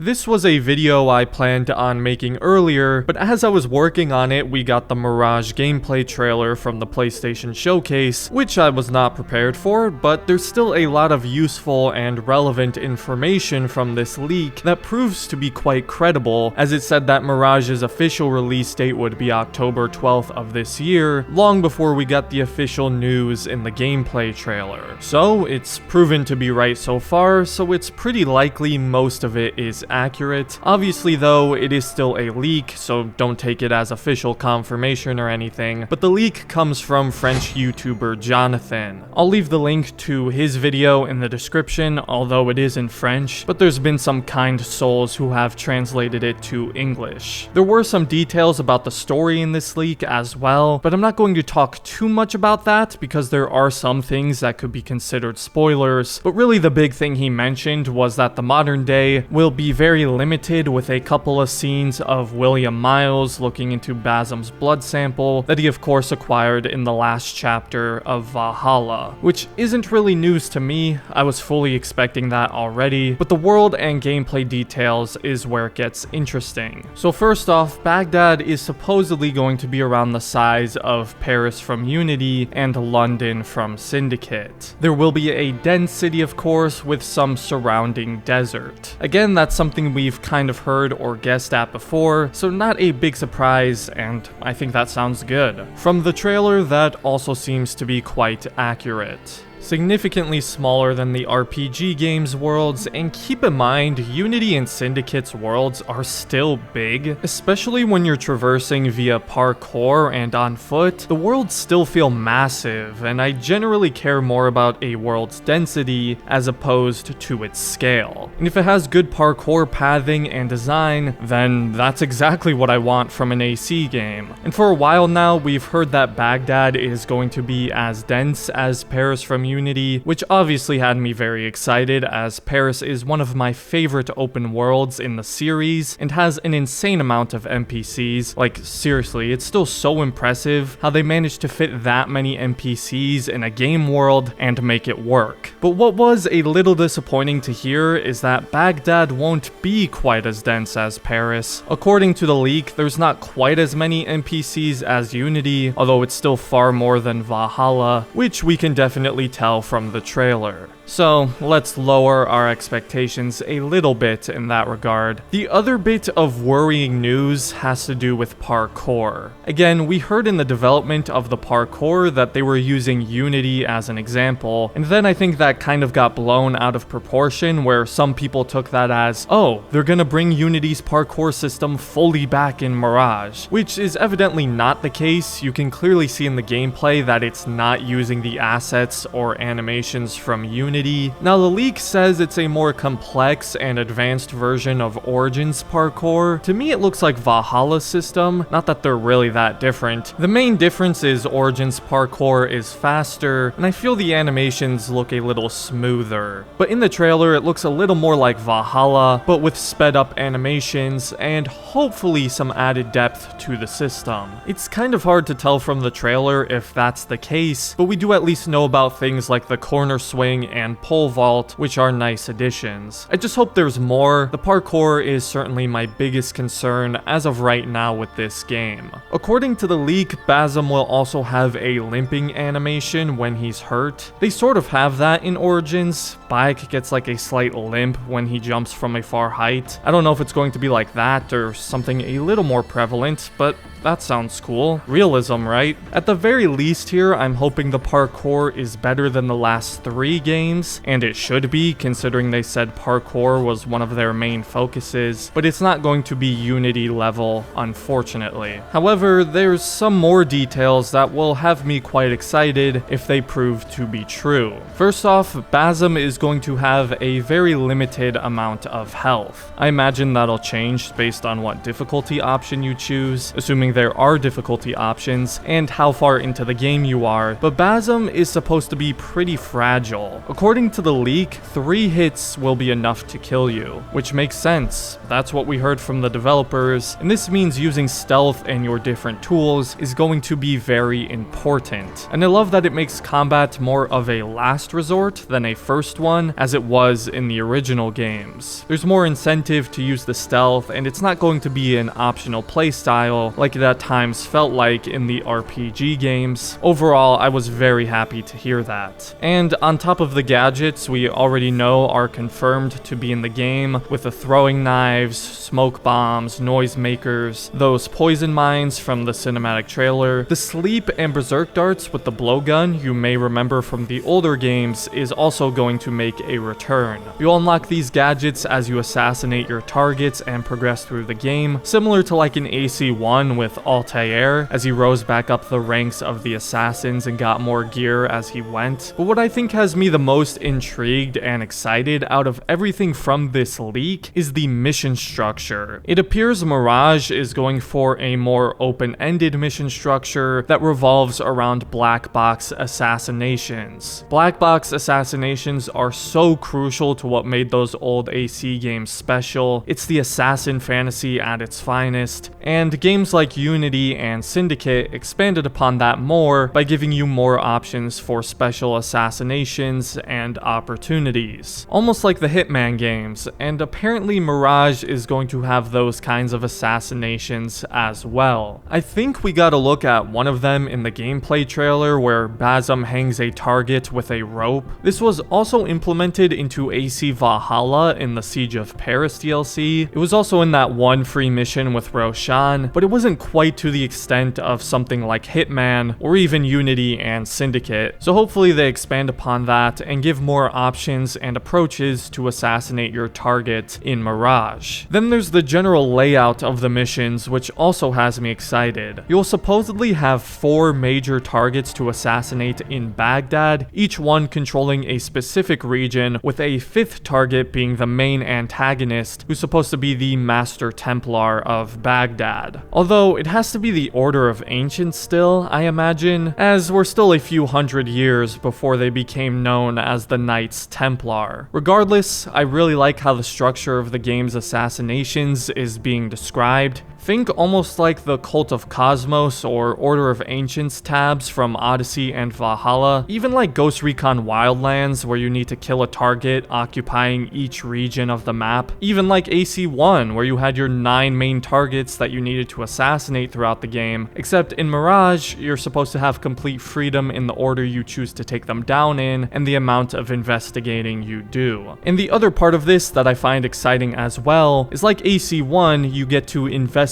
This was a video I planned on making earlier, but as I was working on it, we got the Mirage gameplay trailer from the PlayStation Showcase, which I was not prepared for, but there's still a lot of useful and relevant information from this leak that proves to be quite credible, as it said that Mirage's official release date would be October 12th of this year, long before we got the official news in the gameplay trailer. So it's proven to be right so far, so it's pretty likely most of it is accurate. Obviously though, it is still a leak, so don't take it as official confirmation or anything, but the leak comes from French YouTuber Jonathan. I'll leave the link to his video in the description, although it is in French, but there's been some kind souls who have translated it to English. There were some details about the story in this leak as well, but I'm not going to talk too much about that because there are some things that could be considered spoilers, but really the big thing he mentioned was that the modern day will be very limited, with a couple of scenes of William Miles looking into Basim's blood sample that he of course acquired in the last chapter of Valhalla, which isn't really news to me. I was fully expecting that already, but the world and gameplay details is where it gets interesting. So first off, Baghdad is supposedly going to be around the size of Paris from Unity and London from Syndicate. There will be a dense city of course, with some surrounding desert. Again, that's something we've kind of heard or guessed at before, so not a big surprise, and I think that sounds good. From the trailer, that also seems to be quite accurate. Significantly smaller than the RPG game's worlds, and keep in mind, Unity and Syndicate's worlds are still big, especially when you're traversing via parkour and on foot. The worlds still feel massive, and I generally care more about a world's density as opposed to its scale. And if it has good parkour pathing and design, then that's exactly what I want from an AC game. And for a while now, we've heard that Baghdad is going to be as dense as Paris from Unity, which obviously had me very excited, as Paris is one of my favorite open worlds in the series and has an insane amount of NPCs. Like, seriously, it's still so impressive how they managed to fit that many NPCs in a game world and make it work. But what was a little disappointing to hear is that Baghdad won't be quite as dense as Paris. According to the leak, there's not quite as many NPCs as Unity, although it's still far more than Valhalla, which we can definitely tell from the trailer. So let's lower our expectations a little bit in that regard. The other bit of worrying news has to do with parkour. Again, we heard in the development of the parkour that they were using Unity as an example, and then I think that kind of got blown out of proportion, where some people took that as, oh, they're gonna bring Unity's parkour system fully back in Mirage, which is evidently not the case. You can clearly see in the gameplay that it's not using the assets or animations from Unity. Now the leak says it's a more complex and advanced version of Origin's parkour. To me it looks like Valhalla's system, not that they're really that different. The main difference is Origin's parkour is faster, and I feel the animations look a little smoother. But in the trailer it looks a little more like Valhalla, but with sped up animations and hopefully some added depth to the system. It's kind of hard to tell from the trailer if that's the case, but we do at least know about things like the corner swing and pole vault, which are nice additions. I just hope there's more. The parkour is certainly my biggest concern as of right now with this game. According to the leak, Basim will also have a limping animation when he's hurt. They sort of have that in Origins. Bayek gets like a slight limp when he jumps from a far height. I don't know if it's going to be like that or something a little more prevalent, but that sounds cool. Realism, right? At the very least here, I'm hoping the parkour is better than the last 3 games, and it should be, considering they said parkour was one of their main focuses, but it's not going to be Unity level, unfortunately. However, there's some more details that will have me quite excited if they prove to be true. First off, Basim is going to have a very limited amount of health. I imagine that'll change based on what difficulty option you choose, assuming there are difficulty options, and how far into the game you are, but Basim is supposed to be pretty fragile. According to the leak, 3 hits will be enough to kill you, which makes sense. That's what we heard from the developers, and this means using stealth and your different tools is going to be very important. And I love that it makes combat more of a last resort than a first one, as it was in the original games. There's more incentive to use the stealth, and it's not going to be an optional playstyle like it at times felt like in the RPG games. Overall, I was very happy to hear that. And on top of the gadgets we already know are confirmed to be in the game, with the throwing knives, smoke bombs, noise makers, those poison mines from the cinematic trailer, the sleep and berserk darts with the blowgun you may remember from the older games is also going to make a return. You'll unlock these gadgets as you assassinate your targets and progress through the game, similar to like in AC1 with Altair, as he rose back up the ranks of the assassins and got more gear as he went. But what I think has me the most intrigued and excited out of everything from this leak is the mission structure. It appears Mirage is going for a more open-ended mission structure that revolves around black box assassinations. Black box assassinations are so crucial to what made those old AC games special. It's the assassin fantasy at its finest, and games like Unity and Syndicate expanded upon that more by giving you more options for special assassinations and opportunities. Almost like the Hitman games, and apparently Mirage is going to have those kinds of assassinations as well. I think we got a look at one of them in the gameplay trailer where Basm hangs a target with a rope. This was also implemented into AC Valhalla in the Siege of Paris DLC. It was also in that one free mission with Roshan, but it wasn't quite to the extent of something like Hitman or even Unity and Syndicate. So hopefully they expand upon that and give more options and approaches to assassinate your target in Mirage. Then there's the general layout of the missions, which also has me excited. You'll supposedly have 4 major targets to assassinate in Baghdad, each one controlling a specific region, with a 5th target being the main antagonist, who's supposed to be the Master Templar of Baghdad. Although it has to be the Order of Ancients still, I imagine, as we're still a few hundred years before they became known as the Knights Templar. Regardless, I really like how the structure of the game's assassinations is being described. Think almost like the Cult of Cosmos or Order of Ancients tabs from Odyssey and Valhalla, even like Ghost Recon Wildlands where you need to kill a target occupying each region of the map, even like AC1 where you had your 9 main targets that you needed to assassinate throughout the game, except in Mirage you're supposed to have complete freedom in the order you choose to take them down in and the amount of investigating you do. And the other part of this that I find exciting as well is like AC1, you get to investigate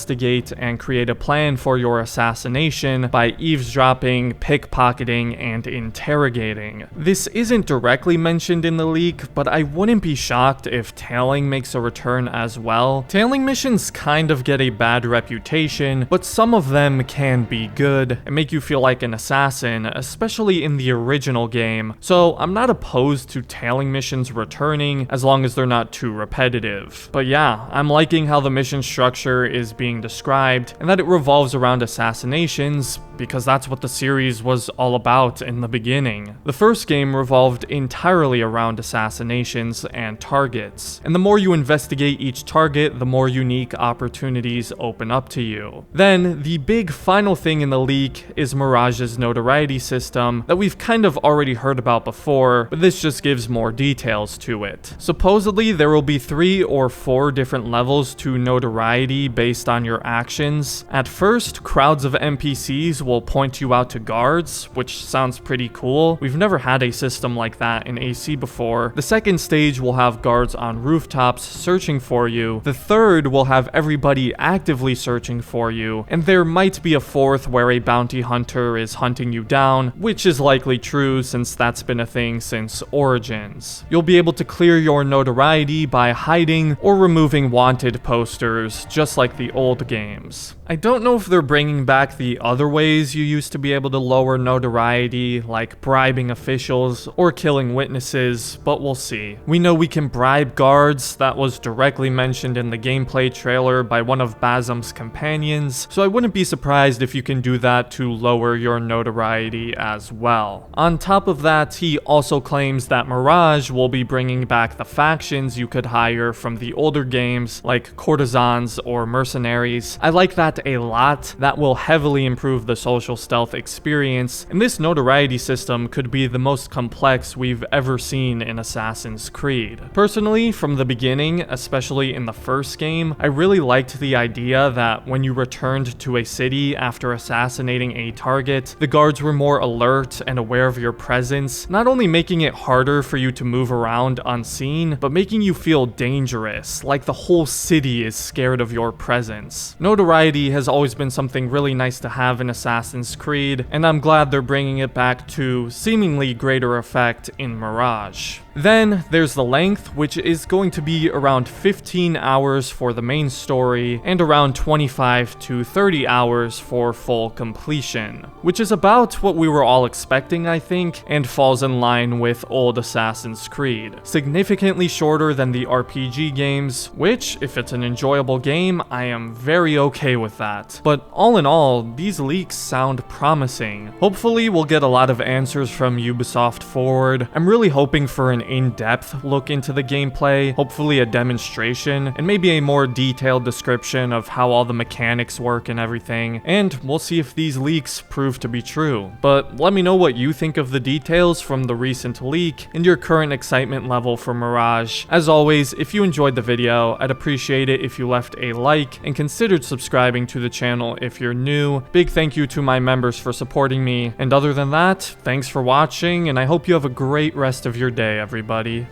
and create a plan for your assassination by eavesdropping, pickpocketing, and interrogating. This isn't directly mentioned in the leak, but I wouldn't be shocked if tailing makes a return as well. Tailing missions kind of get a bad reputation, but some of them can be good and make you feel like an assassin, especially in the original game. So I'm not opposed to tailing missions returning as long as they're not too repetitive. But yeah, I'm liking how the mission structure is being described and that it revolves around assassinations, because that's what the series was all about in the beginning. The first game revolved entirely around assassinations and targets, and the more you investigate each target, the more unique opportunities open up to you. Then, the big final thing in the leak is Mirage's notoriety system that we've kind of already heard about before, but this just gives more details to it. Supposedly, there will be 3 or 4 different levels to notoriety based on your actions. At first, crowds of NPCs will point you out to guards, which sounds pretty cool. We've never had a system like that in AC before. The second stage will have guards on rooftops searching for you. The third will have everybody actively searching for you, and there might be a 4th where a bounty hunter is hunting you down, which is likely true since that's been a thing since Origins. You'll be able to clear your notoriety by hiding or removing wanted posters, just like the old old games. I don't know if they're bringing back the other ways you used to be able to lower notoriety, like bribing officials or killing witnesses, but we'll see. We know we can bribe guards. That was directly mentioned in the gameplay trailer by one of Bazum's companions, so I wouldn't be surprised if you can do that to lower your notoriety as well. On top of that, he also claims that Mirage will be bringing back the factions you could hire from the older games, like courtesans or mercenaries. I like that a lot. That will heavily improve the social stealth experience, and this notoriety system could be the most complex we've ever seen in Assassin's Creed. Personally, from the beginning, especially in the first game, I really liked the idea that when you returned to a city after assassinating a target, the guards were more alert and aware of your presence, not only making it harder for you to move around unseen, but making you feel dangerous, like the whole city is scared of your presence. Notoriety has always been something really nice to have in Assassin's Creed, and I'm glad they're bringing it back to seemingly greater effect in Mirage. Then there's the length, which is going to be around 15 hours for the main story and around 25 to 30 hours for full completion, which is about what we were all expecting, I think, and falls in line with old Assassin's Creed. Significantly shorter than the RPG games, which, if it's an enjoyable game, I am very okay with that. But all in all, these leaks sound promising. Hopefully we'll get a lot of answers from Ubisoft forward. I'm really hoping for an in-depth look into the gameplay, hopefully a demonstration, and maybe a more detailed description of how all the mechanics work and everything, and we'll see if these leaks prove to be true. But let me know what you think of the details from the recent leak and your current excitement level for Mirage. As always, if you enjoyed the video, I'd appreciate it if you left a like and considered subscribing to the channel if you're new. Big thank you to my members for supporting me, and other than that, thanks for watching, and I hope you have a great rest of your day, everybody.